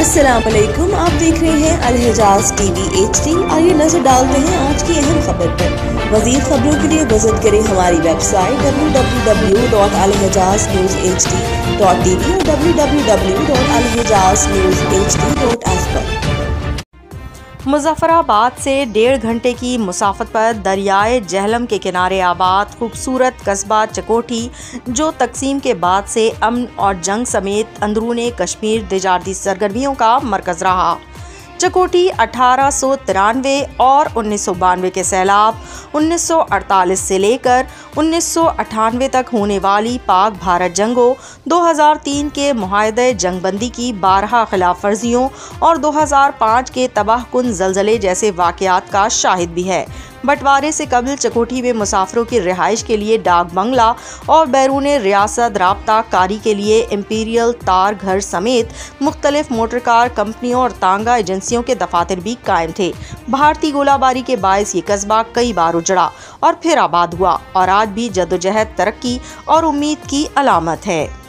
अस्सलामुअलैकुम, आप देख रहे हैं अल-हिजाज टीवी HD। आइए नजर डालते हैं आज की अहम खबर पर। मज़ीद खबरों के लिए विजिट करें हमारी वेबसाइट www.alhijaznewshd.tv और www.alhijaznewshd.ask पर। मुजफ्फराबाद से 1.5 घंटे की मुसाफत पर दरियाए जहलम के किनारे आबाद खूबसूरत कस्बा चकोठी, जो तकसीम के बाद से अमन और जंग समेत अंदरूने कश्मीर तजारती सरगर्मियों का मरकज़ रहा। चकोठी 1893 और 1992 के सैलाब, 1948 से लेकर 1998 तक होने वाली पाक भारत जंगों, 2003 के मुआहदे जंगबंदी की 12 खिलाफ वर्जियों और 2005 के तबाहकुन ज़लज़ले जैसे वाक़यात का शाहिद भी है। बंटवारे से कबल चकोठी में मुसाफिरों की रिहाइश के लिए डाक बंगला और बैरून रियासत राब्ता कारी के लिए इंपीरियल तार घर समेत मुख्तलिफ मोटरकार कंपनियों और तांगा एजेंसियों के दफातर भी कायम थे। भारतीय गोलाबारी के बायस ये कस्बा कई बार उजड़ा और फिर आबाद हुआ और आज भी जद्दोजहद, तरक्की और उम्मीद की अलामत है।